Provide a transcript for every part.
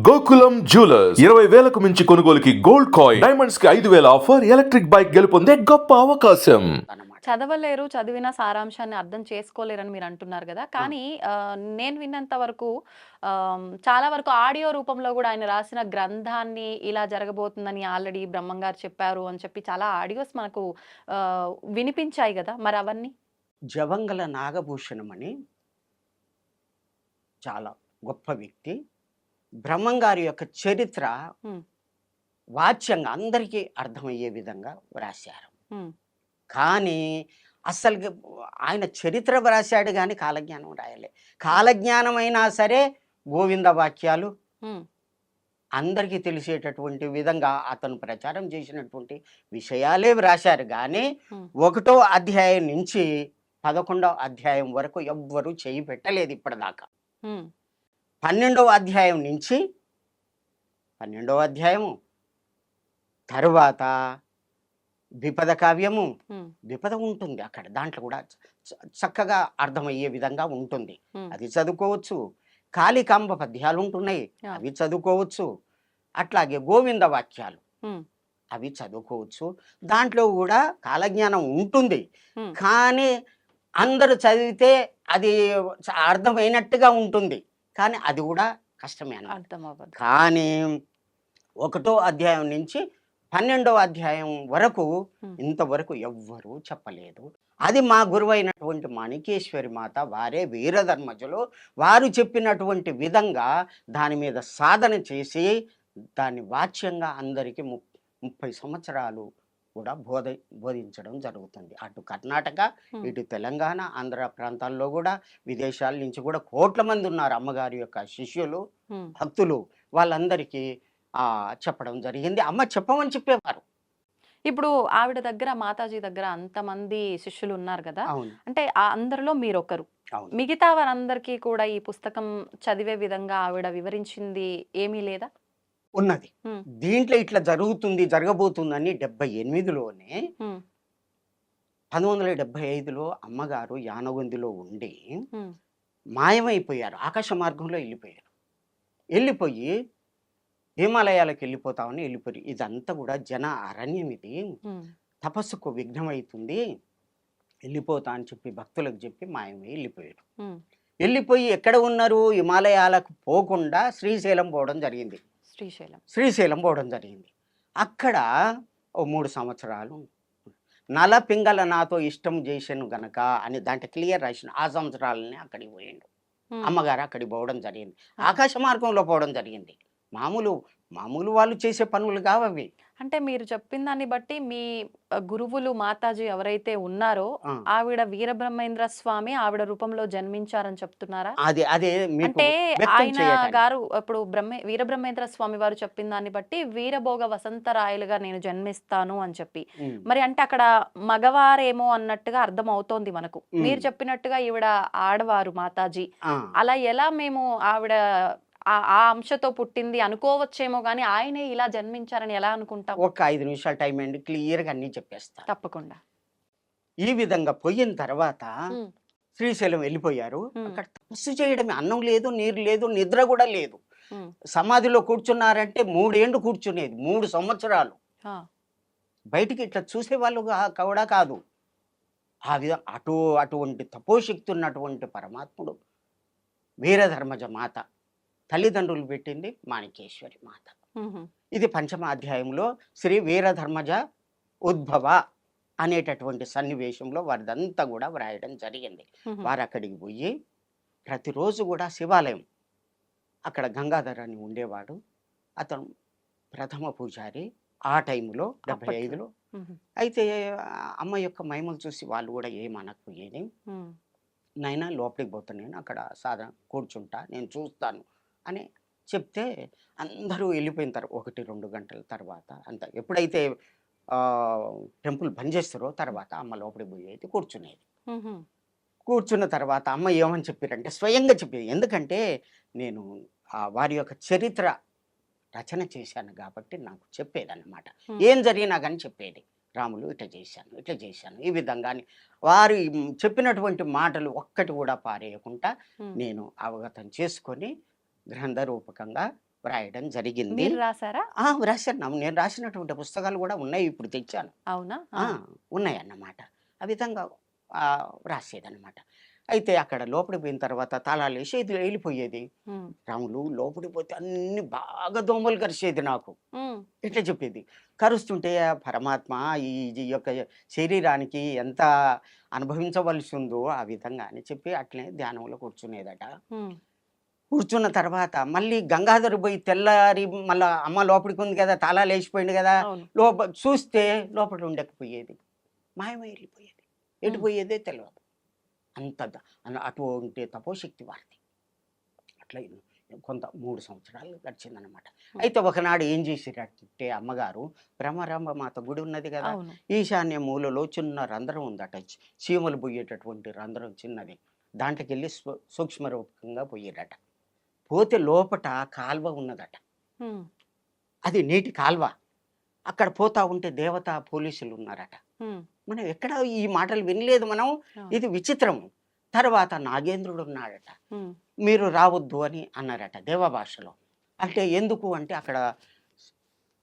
Gokulam jewellers 20,000కు మించి కొనుగోలుకి gold coin, diamonds కి 5,000 ఆఫర్, ఎలక్ట్రిక్ బైక్ గెలుపొందే గొప్ప అవకాశం. చదవలేరు, చదివిన సారాంశాన్ని అర్థం చేసుకోలేరని మీరు అంటున్నారు కదా. కానీ నేను విన్నంత వరకు చాలా వరకు ఆడియో రూపంలో కూడా ఆయన రాసిన గ్రంథాన్ని ఇలా జరగబోతుందని ఆల్రెడీ బ్రహ్మంగారు చెప్పారు అని చెప్పి చాలా ఆడియోస్ మనకు వినిపించాయి కదా. మరి అవన్నీ జవంగల నాగభూషణం అని చాలా గొప్ప వ్యక్తి. బ్రహ్మంగారి యొక్క చరిత్ర వాచ్యంగా అందరికీ అర్థమయ్యే విధంగా వ్రాశారు. కానీ అసలు ఆయన చరిత్ర వ్రాశాడు కానీ కాలజ్ఞానం రాయలే. కాలజ్ఞానం అయినా సరే గోవింద వాక్యాలు అందరికీ తెలిసేటటువంటి విధంగా అతను ప్రచారం చేసినటువంటి విషయాలే వ్రాశారు. కానీ 1వ అధ్యాయం నుంచి 11వ అధ్యాయం వరకు ఎవ్వరూ చేయి పెట్టలేదు ఇప్పటిదాకా. 12వ అధ్యాయం నుంచి 12వ అధ్యాయము తరువాత ద్విపద కావ్యము, ద్విపద ఉంటుంది అక్కడ, దాంట్లో కూడా చక్కగా అర్థమయ్యే విధంగా ఉంటుంది, అది చదువుకోవచ్చు. కాళికాంబ పద్యాలు ఉంటున్నాయి, అవి చదువుకోవచ్చు. అట్లాగే గోవింద వాక్యాలు అవి చదువుకోవచ్చు. దాంట్లో కూడా కాలజ్ఞానం ఉంటుంది. కానీ అందరూ చదివితే అది అర్థమైనట్టుగా ఉంటుంది, కానీ అది కూడా కష్టమే అన్నమాట. కానీ 1వ అధ్యాయం నుంచి 12వ అధ్యాయం వరకు ఇంతవరకు ఎవ్వరూ చెప్పలేదు. అది మా గురువైనటువంటి మాణికేశ్వరి మాత వారే వీరధర్మజులు, వారు చెప్పినటువంటి విధంగా దాని మీద సాధన చేసి దాన్ని వాచ్యంగా అందరికీ 30 సంవత్సరాలు కూడా బోధించడం జరుగుతుంది. అటు కర్ణాటక, ఇటు తెలంగాణ, ఆంధ్ర ప్రాంతాల్లో కూడా, విదేశాల నుంచి కూడా కోట్ల మంది ఉన్నారు అమ్మగారి యొక్క శిష్యులు, భక్తులు. వాళ్ళందరికీ చెప్పడం జరిగింది. అమ్మ చెప్పమని చెప్పేవారు. ఇప్పుడు ఆవిడ దగ్గర, మాతాజీ దగ్గర అంతమంది శిష్యులు ఉన్నారు కదా, అంటే అందరిలో మీరొకరు. మిగతా వారందరికీ కూడా ఈ పుస్తకం చదివే విధంగా ఆవిడ వివరించింది ఏమీ లేదా? ఉన్నది. దీంట్లో ఇట్లా జరగబోతుందని 78లోనే 1975లో అమ్మగారు యానగొందిలో ఉండి మాయమైపోయారు. ఆకాశ మార్గంలో వెళ్ళిపోయి హిమాలయాలకు వెళ్ళిపోతామని వెళ్ళిపోయి, ఇదంతా కూడా జన అరణ్యం, ఇది తపస్సుకు విఘ్నం అవుతుంది, వెళ్ళిపోతా అని చెప్పి భక్తులకు చెప్పి మాయమై వెళ్ళిపోయారు. వెళ్ళిపోయి ఎక్కడ ఉన్నారు? హిమాలయాలకు పోకుండా శ్రీశైలం పోవడం జరిగింది. శ్రీశైలం పోవడం జరిగింది. అక్కడ 3 సంవత్సరాలు నలపింగల నాతో ఇష్టం చేసాను గనక అని దాంట్లో క్లియర్ రాసిన. ఆ సంవత్సరాలని అక్కడికి పోయిండు. అమ్మగారు అక్కడికి పోవడం జరిగింది. ఆకాశ మార్గంలో పోవడం జరిగింది. మామూలు వాళ్ళు చేసే పనులు కావవి. అంటే మీరు చెప్పిన దాన్ని బట్టి మీ గురువులు మాతాజీ ఎవరైతే ఉన్నారో ఆవిడ వీరబ్రహ్మేంద్ర స్వామి ఆవిడ రూపంలో జన్మించారని చెప్తున్నారా? అదే అంటే ఆయన గారు ఇప్పుడు వీరబ్రహ్మేంద్ర స్వామి వారు చెప్పిన దాన్ని బట్టి వీరభోగ వసంతరాయలుగా నేను జన్మిస్తాను అని చెప్పి, మరి అంటే అక్కడ మగవారేమో అన్నట్టుగా అర్థం అవుతోంది మనకు. మీరు చెప్పినట్టుగా ఈవిడ ఆడవారు మాతాజీ, అలా ఎలా మేము ఆవిడ ఆ అంశతో పుట్టింది అనుకోవచ్చేమో గానీ ఆయనే ఇలా జన్మించారని ఎలా అనుకుంటాం? ఒక 5 నిమిషాలు టైం అండి, క్లియర్గా అన్ని చెప్పేస్తా. తప్పకుండా. ఈ విధంగా పోయిన తర్వాత శ్రీశైలం వెళ్ళిపోయారు. అక్కడ తపస్సు చేయడమే, అన్నం లేదు, నీరు లేదు, నిద్ర కూడా లేదు. సమాధిలో కూర్చున్నారంటే 3 ఏళ్ళు కూర్చునేది, 3 సంవత్సరాలు. బయటికి ఇట్లా చూసేవాళ్ళు కూడా కాదు. ఆ విధంగా అటువంటి తపోశక్తి ఉన్నటువంటి పరమాత్ముడు వీరధర్మజ మాత తల్లిదండ్రులు పెట్టింది మాణికేశ్వరి మాత. ఇది 5వ అధ్యాయంలో శ్రీ వీరధర్మజ ఉద్భవ అనేటటువంటి సన్నివేశంలో వారిదంతా కూడా వ్రాయడం జరిగింది. వారు అక్కడికి పోయి ప్రతిరోజు కూడా శివాలయం, అక్కడ గంగాధర్ అని ఉండేవాడు, అతను ప్రథమ పూజారి ఆ టైంలో 75లో. అయితే అమ్మ యొక్క మహిమలు చూసి వాళ్ళు కూడా ఏమనకపోయేది. నైనా లోపలికి పోతాను, అక్కడ సాధన కూర్చుంటా, నేను చూస్తాను అని చెప్తే అందరూ వెళ్ళిపోయిన తర్వాత 1-2 గంటల తర్వాత అంత ఎప్పుడైతే టెంపుల్ బంద్ చేస్తారో తర్వాత అమ్మ లోపలికి పోయేది, కూర్చునేది. కూర్చున్న తర్వాత అమ్మ ఏమని చెప్పారంటే స్వయంగా చెప్పేది. ఎందుకంటే నేను వారి యొక్క చరిత్ర రచన చేశాను కాబట్టి నాకు చెప్పేదన్నమాట. ఏం జరిగినా కానీ చెప్పేది. రాములు ఇట్లా చేశాను ఈ విధంగా వారు చెప్పినటువంటి మాటలు ఒక్కటి కూడా పారేయకుండా నేను అవగతం చేసుకొని గ్రంథ రూపకంగా వ్రాయడం జరిగింది. మీరు రాసారా? రాశాను. నేను రాసినటువంటి పుస్తకాలు కూడా ఉన్నాయి, ఇప్పుడు తెచ్చాను. అవునా? ఉన్నాయన్నమాట. ఆ విధంగా రాసేదన్నమాట. అయితే అక్కడ లోపలికి పోయిన తర్వాత తాళాలు వేసి ఇది వెళ్ళిపోయేది. రాములు లోపలికి పోతే అన్ని బాగా దోమలు కరిచేది నాకు. ఇట్లా చెప్పేది. కరుస్తుంటే ఆ పరమాత్మ ఈ యొక్క శరీరానికి ఎంత అనుభవించవలసి ఉందో ఆ విధంగా అని చెప్పి అట్లనే ధ్యానంలో కూర్చునేదట. కూర్చున్న తర్వాత మళ్ళీ గంగాధర్ పోయి తెల్లారి మళ్ళా అమ్మ లోపలికి ఉంది కదా, తాళాలు వేసిపోయింది కదా, చూస్తే లోపల ఉండకపోయేది, మాయమై వెళ్ళిపోయేది, ఎటుపోయేదే తెలియదు. అటువంటి తపోశక్తి వారిది. అట్లా కొంత 3 సంవత్సరాలు గడిచిందనమాట. అయితే ఒకనాడు ఏం చేసిరంటే అమ్మగారు, బ్రహ్మరాంబ మాత గుడి ఉన్నది కదా, ఈశాన్య మూలలో చిన్న రంధ్రం ఉందట, చీమలు పోయేటటువంటి రంధ్రం చిన్నది. దాంట్లోకి వెళ్ళి సూక్ష్మ రూపకంగా పోయేదట. పోతే లోపట కాల్వ ఉన్నదట, అది నీటి కాల్వ. అక్కడ పోతా ఉంటే దేవత పోలీసులు ఉన్నారట. మనం ఎక్కడ ఈ మాటలు వినలేదు మనం, ఇది విచిత్రం. తర్వాత నాగేంద్రుడు ఉన్నాడట, మీరు రావద్దు అని అన్నారట దేవభాషలో. అంటే ఎందుకు అంటే అక్కడ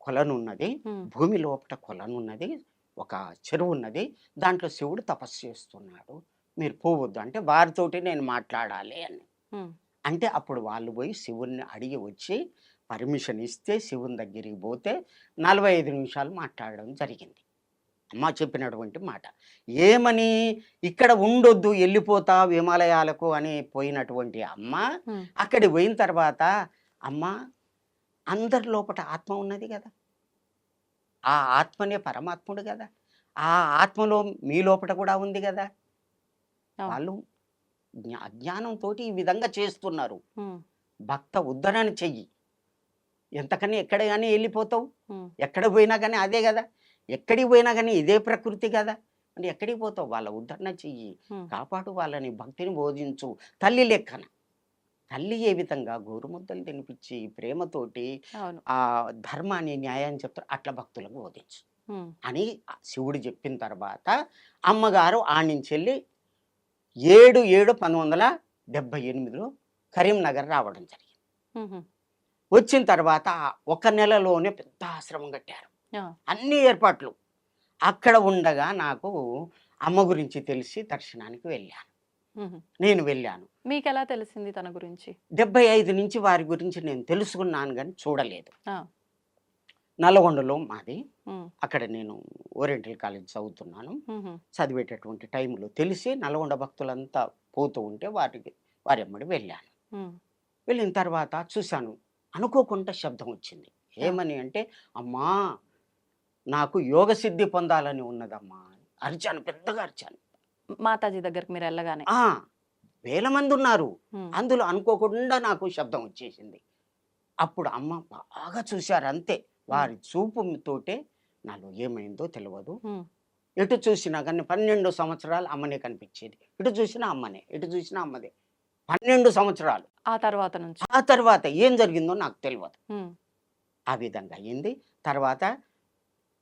కొలనున్నది, భూమి లోపల కొలనున్నది, ఒక చెరువు ఉన్నది, దాంట్లో శివుడు తపస్సు చేస్తున్నాడు, మీరు పోవద్దు అంటే వారితోటి నేను మాట్లాడాలి అని. అంటే అప్పుడు వాళ్ళు పోయి శివుణ్ణి అడిగి వచ్చి పర్మిషన్ ఇస్తే శివుని దగ్గరికి పోతే 45 నిమిషాలు మాట్లాడడం జరిగింది. అమ్మ చెప్పినటువంటి మాట ఏమని, ఇక్కడ ఉండొద్దు వెళ్ళిపోతా హిమాలయాలకు అని పోయినటువంటి అమ్మ అక్కడికి పోయిన తర్వాత, అమ్మ అందరి లోపల ఆత్మ ఉన్నది కదా, ఆ ఆత్మనే పరమాత్ముడు కదా, ఆ ఆత్మలో మీ లోపల కూడా ఉంది కదా, వాళ్ళు అజ్ఞానంతో ఈ విధంగా చేస్తున్నారు. భక్త ఉద్ధరణ చెయ్యి, ఎంతకని ఎక్కడ కానీ వెళ్ళిపోతావు, ఎక్కడ పోయినా కానీ అదే కదా, ఎక్కడికి పోయినా కానీ ఇదే ప్రకృతి కదా, అంటే ఎక్కడికి పోతావు, వాళ్ళ ఉద్ధరణ చెయ్యి, కాపాడు వాళ్ళని, భక్తిని బోధించు. తల్లి లెక్కన తల్లి ఏ విధంగా గోరుముద్దలు తినిపించి ప్రేమతోటి ఆ ధర్మాన్ని న్యాయాన్ని చెప్తారు, అట్లా భక్తులకు బోధించు అని శివుడు చెప్పిన తర్వాత అమ్మగారు ఆడి నుంచి వెళ్ళి 7/7/1978లో కరీంనగర్ రావడం జరిగింది. వచ్చిన తర్వాత 1 నెలలోనే పెద్ద ఆశ్రమం కట్టారు, అన్ని ఏర్పాట్లు. అక్కడ ఉండగా నాకు అమ్మ గురించి తెలిసి దర్శనానికి వెళ్ళాను. నేను వెళ్ళాను. మీకు ఎలా తెలిసింది తన గురించి? 75 నుంచి వారి గురించి నేను తెలుసుకున్నాను కానీ చూడలేదు. నల్గొండలో మాది, అక్కడ నేను ఓరియంటల్ కాలేజ్ చదువుతున్నాను. చదివేటటువంటి టైంలో తెలిసి నల్గొండ భక్తులంతా పోతూ ఉంటే వారి ఎమ్మడి వెళ్ళాను. వెళ్ళిన తర్వాత చూశాను, అనుకోకుండా శబ్దం వచ్చింది. ఏమని అంటే, అమ్మా నాకు యోగ సిద్ధి పొందాలని ఉన్నదమ్మా. అరిచాను, పెద్దగా అరిచాను. మాతాజీ దగ్గరికి మీరు వెళ్ళగానే 1000 మంది ఉన్నారు, అందులో అనుకోకుండా నాకు శబ్దం వచ్చేసింది. అప్పుడు అమ్మ బాగా చూశారు, అంతే. వారి చూపుతోటే నాలో ఏమైందో తెలియదు. ఎటు చూసినా కానీ 12 సంవత్సరాలు అమ్మనే కనిపించేది. ఇటు చూసినా అమ్మనే, ఇటు చూసినా అమ్మదే. 12 సంవత్సరాలు. ఆ తర్వాత ఏం జరిగిందో నాకు తెలియదు. ఆ విధంగా అయింది. తర్వాత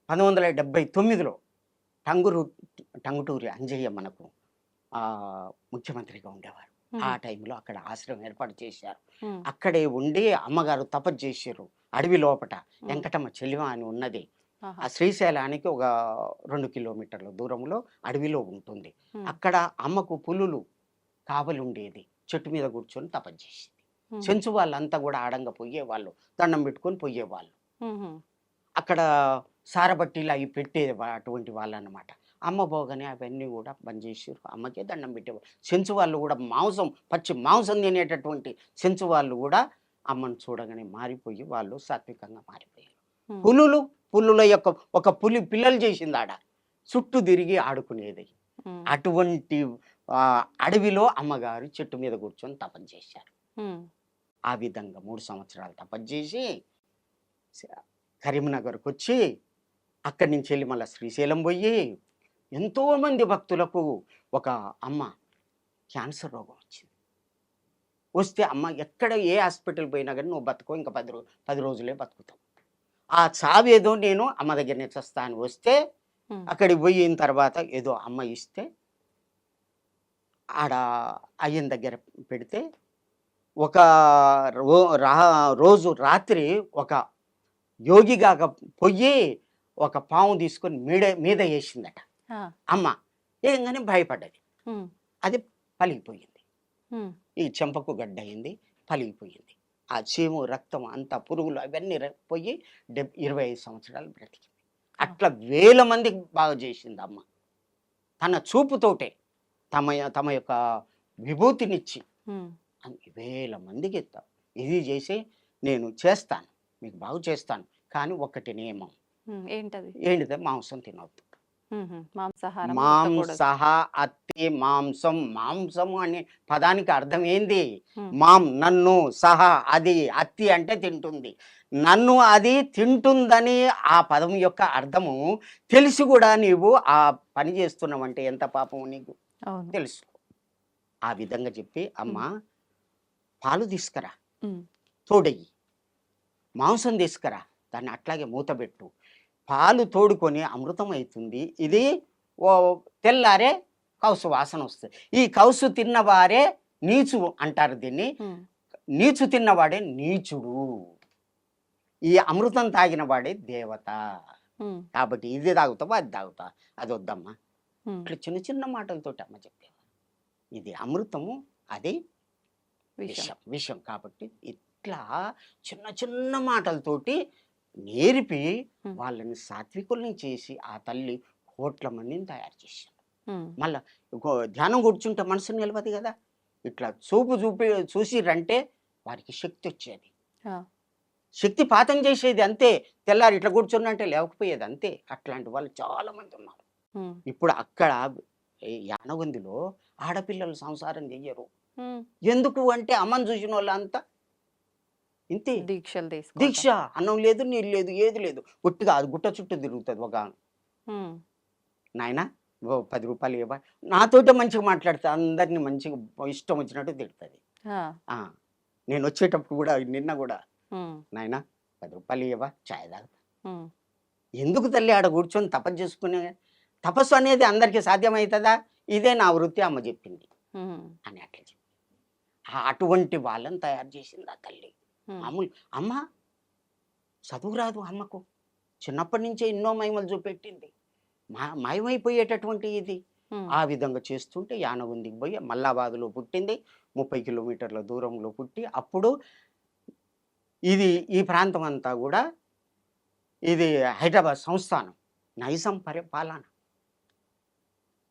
1979లో టంగుటూరి అంజయ్య మనకు ముఖ్యమంత్రిగా ఉండేవారు. ఆ టైంలో అక్కడ ఆశ్రమం ఏర్పాటు చేశారు. అక్కడే ఉండి అమ్మగారు తపస్సు చేశారు. అడవి లోపట వెంకటమ్మ చెలిమ అని ఉన్నది. ఆ శ్రీశైలానికి ఒక 2 కిలోమీటర్ల దూరంలో అడవిలో ఉంటుంది. అక్కడ అమ్మకు పులులు కావలి ఉండేది. చెట్టు మీద కూర్చొని తపస్సు చేసేది. చెంచు వాళ్ళంతా కూడా ఆడంగా పోయేవాళ్ళు, దండం పెట్టుకొని పోయేవాళ్ళు. అక్కడ సారబట్టీలు అవి పెట్టే అటువంటి వాళ్ళు అన్నమాట. అమ్మ పోగానే అవన్నీ కూడా బంద్ చేసారు, అమ్మకే దండం పెట్టేవాళ్ళు. చెంచు వాళ్ళు కూడా పచ్చి మాంసం తినేటటువంటి చెంచు వాళ్ళు కూడా అమ్మను చూడగానే మారిపోయి వాళ్ళు సాత్వికంగా మారిపోయారు. పులుల యొక్క ఒక పులి పిల్లలు చేసింది ఆడ, చుట్టూ తిరిగి ఆడుకునేది. అటువంటి అడవిలో అమ్మగారు చెట్టు మీద కూర్చొని తపస్సు చేశారు. ఆ విధంగా 3 సంవత్సరాలు తపస్సు చేసి కరీంనగర్కి వచ్చి అక్కడి నుంచి వెళ్ళి మళ్ళీ శ్రీశైలం పోయి ఎంతోమంది భక్తులకు ఒక అమ్మ క్యాన్సర్ రోగం వచ్చింది. వస్తే అమ్మ ఎక్కడ ఏ హాస్పిటల్ పోయినా కానీ నువ్వు బతుకో, ఇంకా 10 రోజులే బతుకుతావు, ఆ చావేదో నేను అమ్మ దగ్గరనే చస్తా అని వస్తే అక్కడికి పోయిన తర్వాత ఏదో అమ్మ ఇస్తే ఆడ అయ్యన్ దగ్గర పెడితే ఒక రోజు రాత్రి ఒక యోగిగా పొయ్యి ఒక పాము తీసుకొని మీద వేసిందట ఆ, అమ్మ. ఏంగానే భయపడ్డది. ఉమ్, అది పలిగిపోయింది. ఉమ్, ఈ చెంపకు గడ్డ అయింది, పలిగిపోయింది. ఆ చీము రక్తం అంతా పురుగులు అవన్నీ పోయి 25 సంవత్సరాలు బ్రతికింది. అట్లా వేల మందికి బాగా చేసింది అమ్మ. తన చూపుతోటే తమ యొక్క విభూతినిచ్చి ఉమ్, వేల మందికి ఇది చేసి నేను చేస్తాను, మీకు బాగు చేస్తాను, కానీ ఒక్కటి నియమం. ఏంటది? ఏంటిదే మాంసం తినవద్దు. మాంసాహారం మాంసహ అత్తి మాంసం. మాంసము అనే పదానికి అర్థం ఏంది? ఉమ్. మాం నన్ను, సహ అది, అత్తి అంటే తింటుంది. నన్ను అది తింటుందని ఆ పదం యొక్క అర్థము తెలిసి కూడా నీవు ఆ పని చేస్తున్నావంటే ఎంత పాపము నీకు అవును. తెలుసుకో. ఆ విధంగా చెప్పి అమ్మ పాలు తీసుకురా, ఉమ్, తోడయ్యి, మాంసం తీసుకురా, దాన్ని అట్లాగే మూతబెట్టు, పాలు తోడుకొని అమృతం అవుతుంది. ఇది ఓ తెల్లారే కౌసు వాసన వస్తుంది. ఈ కౌసు తిన్నవారే నీచు అంటారు దీన్ని. ఉమ్, నీచు తిన్నవాడే నీచుడు, ఈ అమృతం తాగిన వాడే దేవత. ఉమ్, కాబట్టి ఇది తాగుతావా అది తాగుతా, అది వద్దమ్మా. ఉమ్. ఇట్లా చిన్న చిన్న మాటలతోటి అమ్మ చెప్పేవారు. ఇది అమృతము, అది విషయం. విషం. విషం కాబట్టి ఇట్లా చిన్న చిన్న మాటలతోటి నేర్పి వాళ్ళని సాత్వికుల్ని చేసి ఆ తల్లి కోట్ల మందిని తయారు చేశారు. ఉమ్, మళ్ళా ధ్యానం కూర్చుంటే మనసు నిలవదు కదా. ఇట్లా చూసిరంటే వారికి శక్తి వచ్చేది, ఆ, శక్తి పాతం చేసేది అంతే. తెల్లారి ఇట్లా కూర్చున్నంటే లేకపోయేది అంతే. అట్లాంటి వాళ్ళు చాలా మంది ఉన్నారు. ఉమ్, ఇప్పుడు అక్కడ యానగొందిలో ఆడపిల్లలు సంసారం చెయ్యరు. ఉమ్. ఎందుకు అంటే అమ్మని చూసిన వాళ్ళంతా ఇంతే. దీక్షలు తీసుకో. దీక్ష, అన్నం లేదు, నీళ్ళు లేదు, ఏది లేదు, ఒట్టిగా అది గుట్ట చుట్టూ తిరుగుతుంది. ఒక నాయన 10 రూపాయలు ఇవ్వ, నాతోటే మంచిగా మాట్లాడుతుంది, అందరినీ మంచిగా ఇష్టం వచ్చినట్టు తిడుతుంది. నేను వచ్చేటప్పుడు కూడా నిన్న కూడా నాయన 10 రూపాయలు ఇవ్వ, ఛాయ్ తాగుతా. ఎందుకు తల్లి ఆడ కూర్చొని తపస్సు చేసుకునే? తపస్సు అనేది అందరికీ సాధ్యమవుతుందా? ఇదే నా వృత్తి అమ్మ చెప్పింది అని అట్లా చెప్పి అటువంటి వాళ్ళని తయారు చేసింది ఆ తల్లి. మామూలు అమ్మ చదువు రాదు అమ్మకు, చిన్నప్పటి నుంచే ఎన్నో మహిమలు చూపెట్టింది. మాయమైపోయేటటువంటి ఇది. ఆ విధంగా చేస్తుంటే యానగుందికి పోయి మల్లాబాద్లో పుట్టింది, 30 కిలోమీటర్ల దూరంలో పుట్టి అప్పుడు ఇది ఈ ప్రాంతం అంతా కూడా ఇది హైదరాబాద్ సంస్థానం, నైజాం పరిపాలన.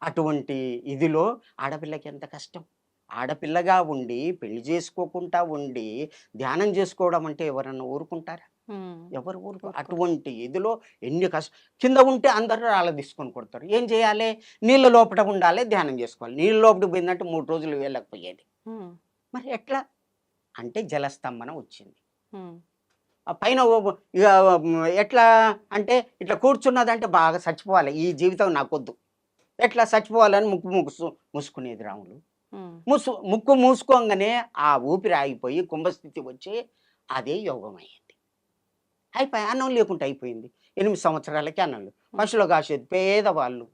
అటువంటి ఇదిలో ఆడపిల్లకి ఎంత కష్టం. ఆడపిల్లగా ఉండి పెళ్లి చేసుకోకుండా ఉండి ధ్యానం చేసుకోవడం అంటే ఎవరన్నా ఊరుకుంటారా? ఎవరు ఊరుకు? అటువంటి ఇదిలో ఎన్ని కష్టం. కింద ఉంటే అందరూ రాళ్ళ తీసుకొని కొడతారు. ఏం చేయాలి? నీళ్ళ లోపల ఉండాలి, ధ్యానం చేసుకోవాలి. నీళ్ళ లోపలికి పోయిందంటే 3 రోజులు వెళ్ళకపోయేది. మరి ఎట్లా అంటే జలస్తంభన వచ్చింది. ఆ పైన ఇక ఎట్లా అంటే ఇట్లా కూర్చున్నదంటే బాగా చచ్చిపోవాలి, ఈ జీవితం నాకొద్దు, ఎట్లా చచ్చిపోవాలని ముక్కు మూసుకునేది రాములు. ముక్కు మూసుకోగానే ఆ ఊపిరి ఆగిపోయి కుంభస్థితి వచ్చి అదే యోగం అయ్యింది. అయిపోయి అన్నం లేకుండా అయిపోయింది. 8 సంవత్సరాలకి అన్నం. పశువులు కాసేది పేదవాళ్ళు,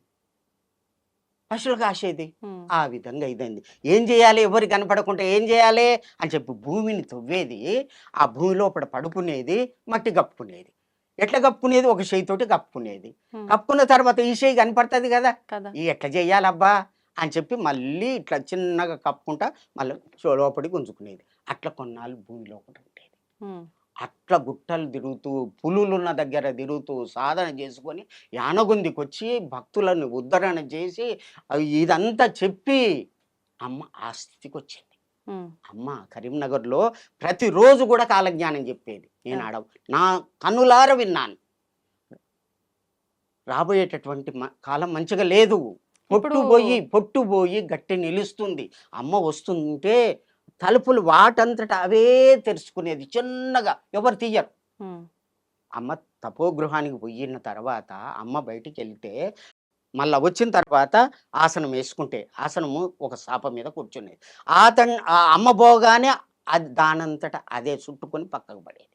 పశువులు కాసేది. ఆ విధంగా ఇదండి. ఏం చేయాలి? ఎవరు కనపడకుండా ఏం చేయాలి అని చెప్పి భూమిని తవ్వేది, ఆ భూమి లోపల పడుకునేది, మట్టి కప్పుకునేది. ఎట్లా కప్పుకునేది? ఒక చేయితోటి కప్పుకునేది. కప్పుకున్న తర్వాత ఈ చేయి కనపడుతుంది కదా, ఈ ఎట్లా చేయాలబ్బా అని చెప్పి మళ్ళీ ఇట్లా చిన్నగా కప్పుకుంటా మళ్ళీ లోపలి గుంజుకునేది. అట్లా కొన్నాళ్ళు భూమి లోపల ఉండేది. అట్లా గుట్టలు తిరుగుతూ, పులులున్న దగ్గర తిరుగుతూ సాధన చేసుకొని యానగుందికి వచ్చి భక్తులను ఉద్ధరణ చేసి ఇదంతా చెప్పి అమ్మ ఆ స్థితికి వచ్చింది. అమ్మ కరీంనగర్లో ప్రతిరోజు కూడా కాలజ్ఞానం చెప్పేది. నేను ఆడ నా కన్నులార విన్నాను. రాబోయేటటువంటి కాలం మంచిగా లేదు. పొట్టుపోయి గట్టి నిలుస్తుంది. అమ్మ వస్తుంటే తలుపులు వాటంతట అవే తెరుచుకునేది చిన్నగా, ఎవరు తీయరు. అమ్మ తపోగృహానికి పోయిన తర్వాత అమ్మ బయటికి వెళ్తే మళ్ళీ వచ్చిన తర్వాత ఆసనం వేసుకుంటే ఆసనము ఒక సాప మీద కూర్చునేది. ఆ అమ్మ పోగానే అది దానంతట అదే చుట్టుకొని పక్కకు పడేది.